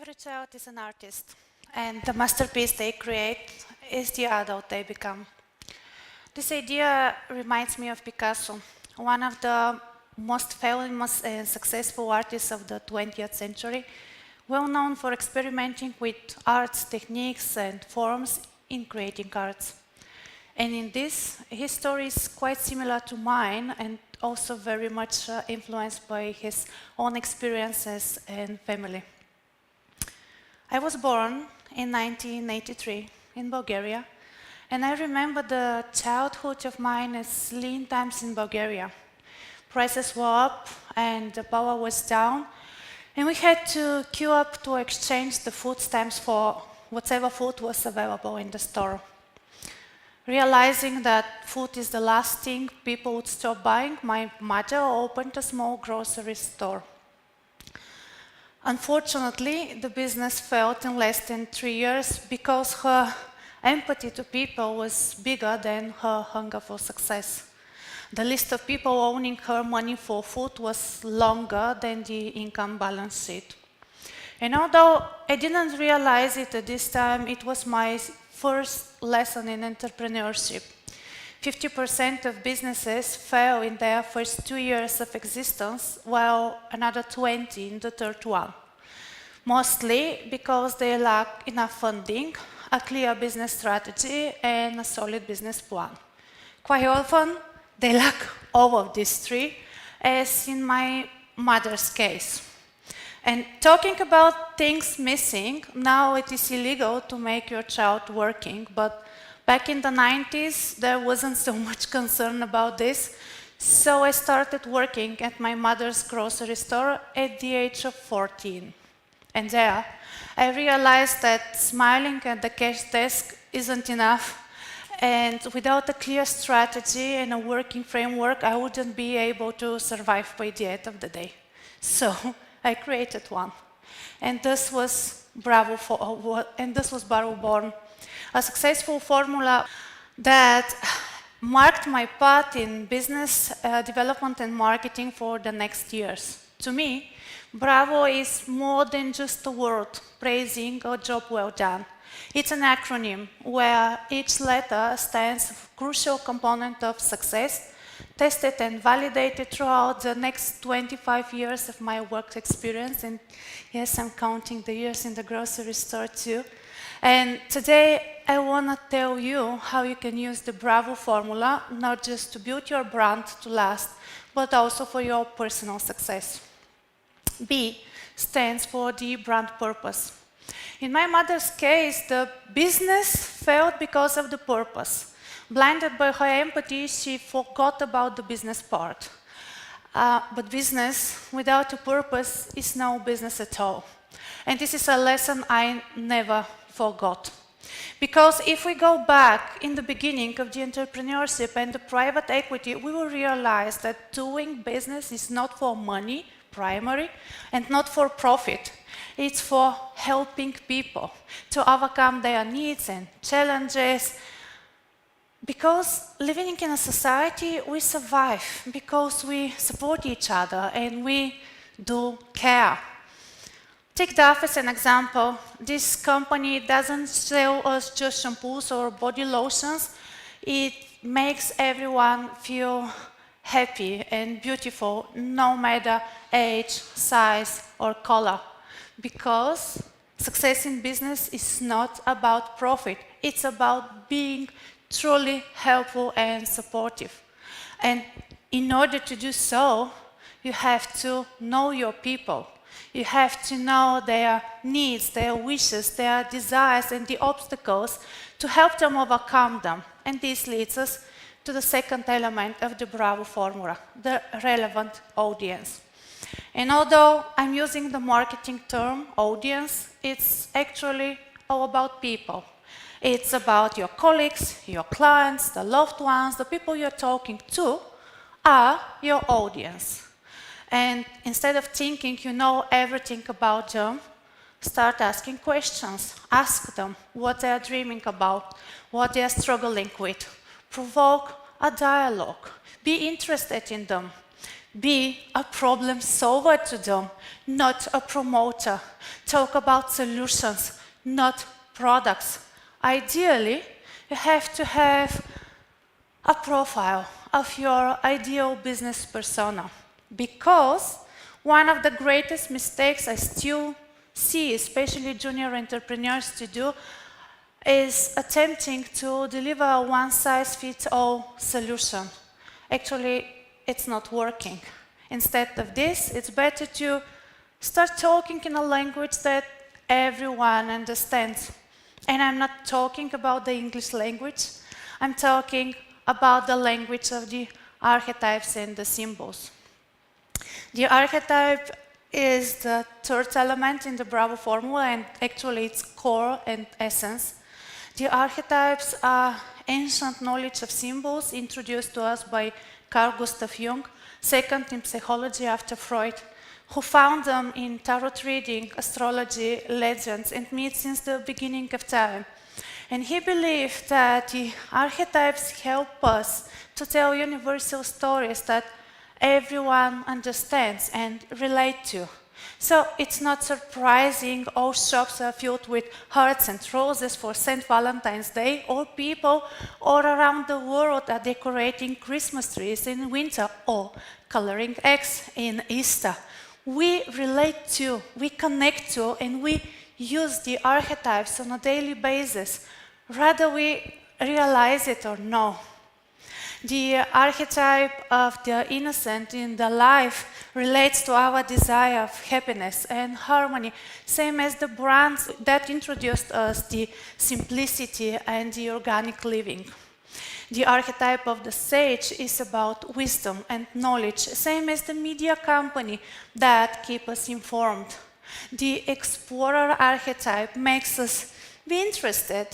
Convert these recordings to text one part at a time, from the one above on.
Every child is an artist, and the masterpiece they create is the adult they become. This idea reminds me of Picasso, one of the most famous and successful artists of the 20th century, well known for experimenting with arts, techniques, and forms in creating arts. And in this, his story is quite similar to mine and also very much influenced by his own experiences and family. I was born in 1983 in Bulgaria, and I remember the childhood of mine as lean times in Bulgaria. Prices were up and the power was down, and we had to queue up to exchange the food stamps for whatever food was available in the store. Realizing that food is the last thing people would stop buying, my mother opened a small grocery store. Unfortunately, the business failed in less than 3 years because her empathy to people was bigger than her hunger for success. The list of people owing her money for food was longer than the income balance sheet. And although I didn't realize it at this time, it was my first lesson in entrepreneurship. 50% of businesses fail in their first 2 years of existence, while another 20 in the third one. Mostly because they lack enough funding, a clear business strategy, and a solid business plan. Quite often, they lack all of these three, as in my mother's case. And talking about things missing, now it is illegal to make your child working, but back in the 90s, there wasn't so much concern about this, so I started working at my mother's grocery store at the age of 14. And there, I realized that smiling at the cash desk isn't enough, and without a clear strategy and a working framework, I wouldn't be able to survive by the end of the day. So I created one, and this was Bravo Born, a successful formula that marked my path in business development and marketing for the next years. To me, Bravo is more than just a word praising a job well done. It's an acronym where each letter stands for a crucial component of success, tested and validated throughout the next 25 years of my work experience. And yes, I'm counting the years in the grocery store too. And today, I want to tell you how you can use the Bravo formula, not just to build your brand to last, but also for your personal success. B stands for the brand purpose. In my mother's case, the business failed because of the purpose. Blinded by her empathy, she forgot about the business part. But business without a purpose is no business at all. And this is a lesson I never forgot. Because if we go back in the beginning of the entrepreneurship and the private equity, we will realize that doing business is not for money, primary, and not for profit. It's for helping people to overcome their needs and challenges. Because living in a society, we survive because we support each other and we do care. Take Dove as an example. This company doesn't sell us just shampoos or body lotions. It makes everyone feel happy and beautiful, no matter age, size, or color. Because success in business is not about profit. It's about being truly helpful and supportive. And in order to do so, you have to know your people. You have to know their needs, their wishes, their desires, and the obstacles to help them overcome them. And this leads us to the second element of the Bravo formula, the relevant audience. And although I'm using the marketing term audience, it's actually all about people. It's about your colleagues, your clients, the loved ones, the people you're talking to are your audience. And instead of thinking you know everything about them, start asking questions. Ask them what they are dreaming about, what they are struggling with. Provoke a dialogue. Be interested in them. Be a problem solver to them, not a promoter. Talk about solutions, not products. Ideally, you have to have a profile of your ideal business persona, because one of the greatest mistakes I still see, especially junior entrepreneurs, to do is attempting to deliver a one-size-fits-all solution. Actually, it's not working. Instead of this, it's better to start talking in a language that everyone understands. And I'm not talking about the English language. I'm talking about the language of the archetypes and the symbols. The archetype is the third element in the Bravo formula, and actually it's core and essence. The archetypes are ancient knowledge of symbols introduced to us by Carl Gustav Jung, second in psychology after Freud, who found them in tarot reading, astrology, legends, and myths since the beginning of time. And he believed that the archetypes help us to tell universal stories that everyone understands and relate to. So it's not surprising all shops are filled with hearts and roses for St. Valentine's Day, or people all around the world are decorating Christmas trees in winter or coloring eggs in Easter. We relate to, we connect to, and we use the archetypes on a daily basis, whether we realize it or no. The archetype of the innocent in the life relates to our desire of happiness and harmony, same as the brands that introduced us the simplicity and the organic living. The archetype of the sage is about wisdom and knowledge, same as the media company that keep us informed. The explorer archetype makes us be interested,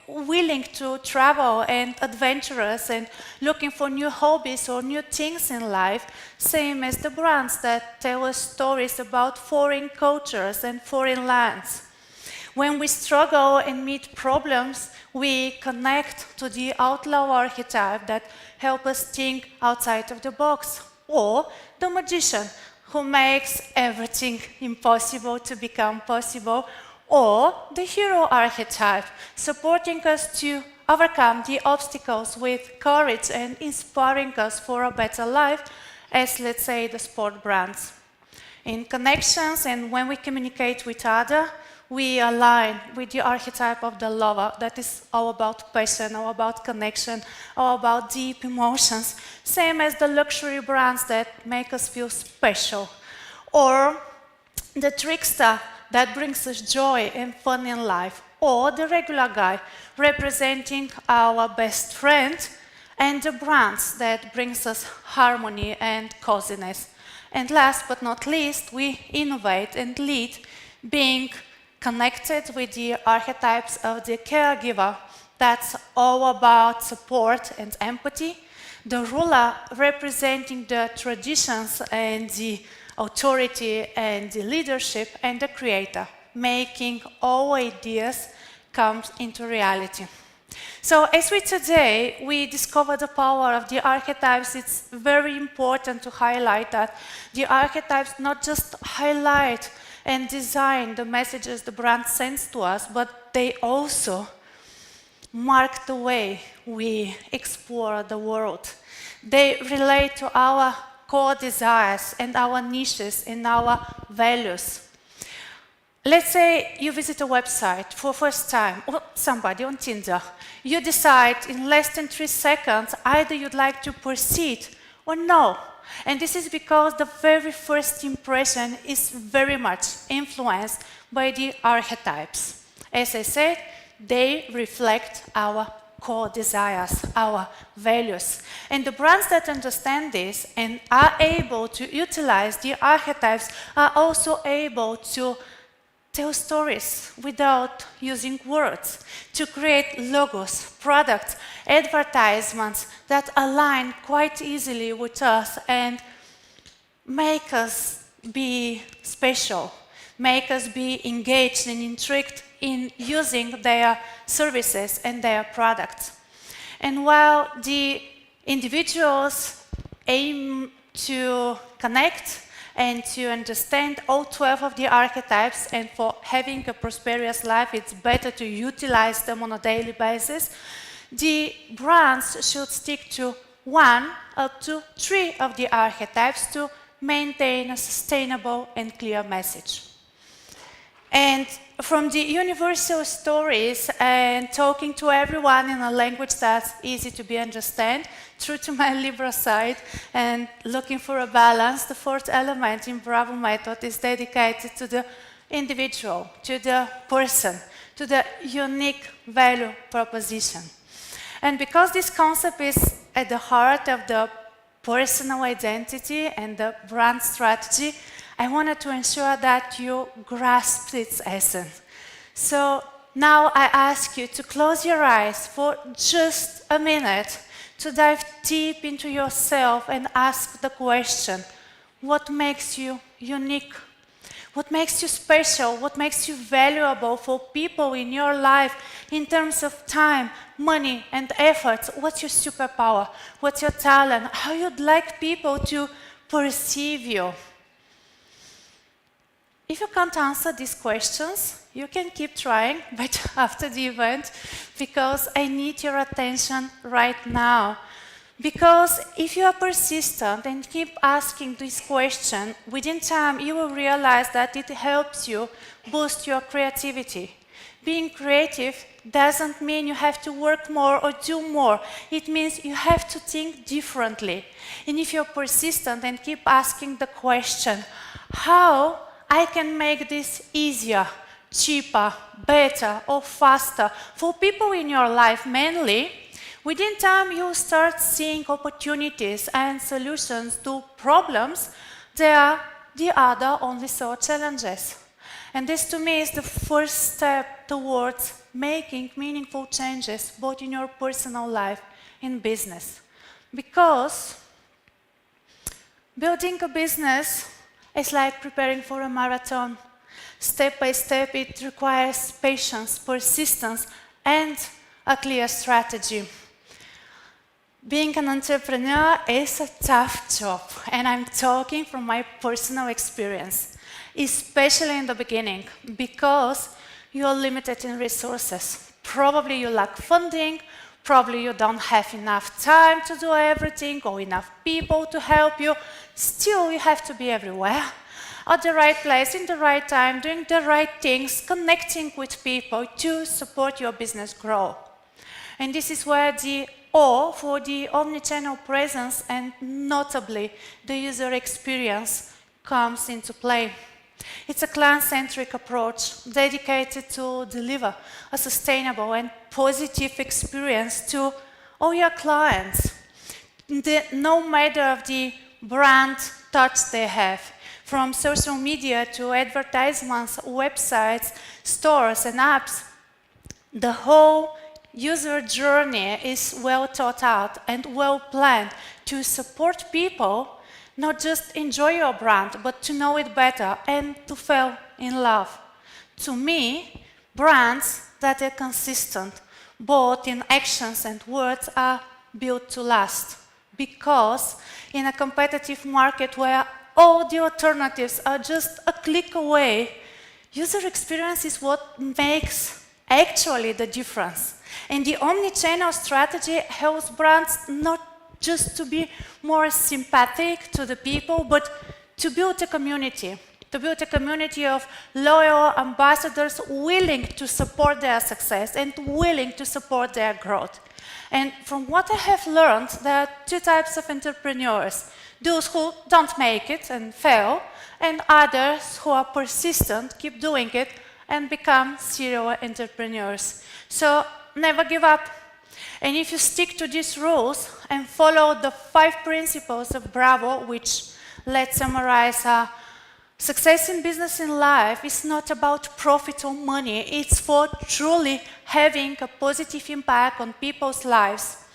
willing to travel and adventurous and looking for new hobbies or new things in life, same as the brands that tell us stories about foreign cultures and foreign lands. When we struggle and meet problems, we connect to the outlaw archetype that helps us think outside of the box, or the magician who makes everything impossible to become possible, or the hero archetype, supporting us to overcome the obstacles with courage and inspiring us for a better life, as, let's say, the sport brands. In connections and when we communicate with others, we align with the archetype of the lover, that is all about passion, all about connection, all about deep emotions, same as the luxury brands that make us feel special, or the trickster that brings us joy and fun in life, or the regular guy representing our best friend, and the brands that brings us harmony and coziness. And last but not least, we innovate and lead, being connected with the archetypes of the caregiver. That's all about support and empathy. The ruler representing the traditions and the authority and the leadership, and the creator, making all ideas come into reality. So as we today, we discover the power of the archetypes, it's very important to highlight that the archetypes not just highlight and design the messages the brand sends to us, but they also mark the way we explore the world. They relate to our core desires and our niches and our values. Let's say you visit a website for the first time, or somebody on Tinder. You decide in less than 3 seconds either you'd like to proceed or no. And this is because the very first impression is very much influenced by the archetypes. As I said, they reflect our core desires, our values. And the brands that understand this and are able to utilize the archetypes are also able to tell stories without using words, to create logos, products, advertisements that align quite easily with us and make us be special, make us be engaged and intrigued in using their services and their products. And while the individuals aim to connect and to understand all 12 of the archetypes, and for having a prosperous life, it's better to utilize them on a daily basis. The brands should stick to 1 up to 3 of the archetypes to maintain a sustainable and clear message. And from the universal stories and talking to everyone in a language that's easy to be understood, true to my Libra side and looking for a balance, the 4th element in Bravo method is dedicated to the individual, to the person, to the unique value proposition. And because this concept is at the heart of the personal identity and the brand strategy, I wanted to ensure that you grasp its essence. So now I ask you to close your eyes for just a minute to dive deep into yourself and ask the question, what makes you unique? What makes you special? What makes you valuable for people in your life in terms of time, money, and effort? What's your superpower? What's your talent? How you'd like people to perceive you? If you can't answer these questions, you can keep trying, but after the event, because I need your attention right now. Because if you are persistent and keep asking this question, within time you will realize that it helps you boost your creativity. Being creative doesn't mean you have to work more or do more. It means you have to think differently. And if you're persistent and keep asking the question, how I can make this easier, cheaper, better, or faster for people in your life mainly, within time you'll start seeing opportunities and solutions to problems that the other only saw challenges. And this to me is the first step towards making meaningful changes both in your personal life and business. Because building a business is like preparing for a marathon. Step by step, it requires patience, persistence, and a clear strategy. Being an entrepreneur is a tough job, and I'm talking from my personal experience, especially in the beginning, because you're limited in resources. Probably you lack funding, probably you don't have enough time to do everything or enough people to help you. Still, you have to be everywhere, at the right place, in the right time, doing the right things, connecting with people to support your business grow. And this is where the O for the omnichannel presence and notably the user experience comes into play. It's a client-centric approach dedicated to deliver a sustainable and positive experience to all your clients, no matter of the brand touch they have, from social media to advertisements, websites, stores and apps. The whole user journey is well thought out and well planned to support people not just enjoy your brand, but to know it better and to fall in love. To me, brands that are consistent, both in actions and words, are built to last. Because in a competitive market where all the alternatives are just a click away, user experience is what makes actually the difference. And the omnichannel strategy helps brands not just to be more sympathetic to the people, but to build a community of loyal ambassadors willing to support their success and willing to support their growth. And from what I have learned, there are two types of entrepreneurs: those who don't make it and fail, and others who are persistent, keep doing it, and become serial entrepreneurs. So never give up. And if you stick to these rules and follow the 5 principles of Bravo, which, let's summarize, success in business and life is not about profit or money. It's for truly having a positive impact on people's lives.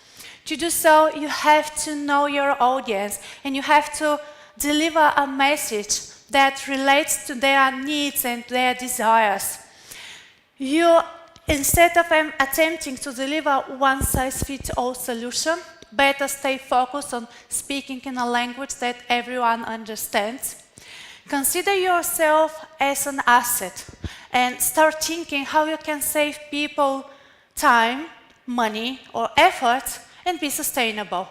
To do so, you have to know your audience and you have to deliver a message that relates to their needs and their desires. Instead of attempting to deliver one-size-fits-all solution, better stay focused on speaking in a language that everyone understands. Consider yourself as an asset and start thinking how you can save people time, money, or effort and be sustainable,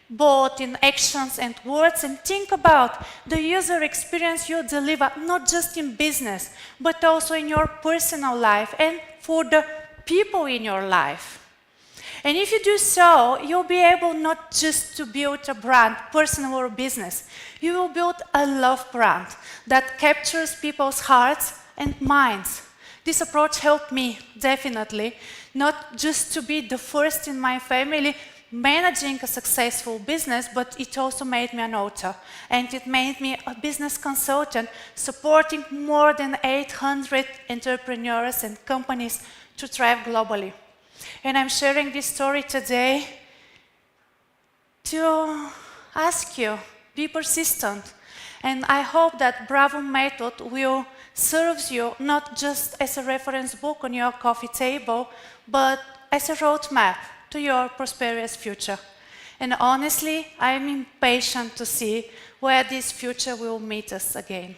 both in actions and words, and think about the user experience you deliver, not just in business, but also in your personal life and for the people in your life. And if you do so, you'll be able not just to build a brand, personal or business, you will build a love brand that captures people's hearts and minds. This approach helped me, definitely, not just to be the first in my family managing a successful business, but it also made me an author. And it made me a business consultant supporting more than 800 entrepreneurs and companies to thrive globally. And I'm sharing this story today to ask you, be persistent. And I hope that Bravo method will serve you not just as a reference book on your coffee table, but as a roadmap to your prosperous future. And honestly, I'm impatient to see where this future will meet us again.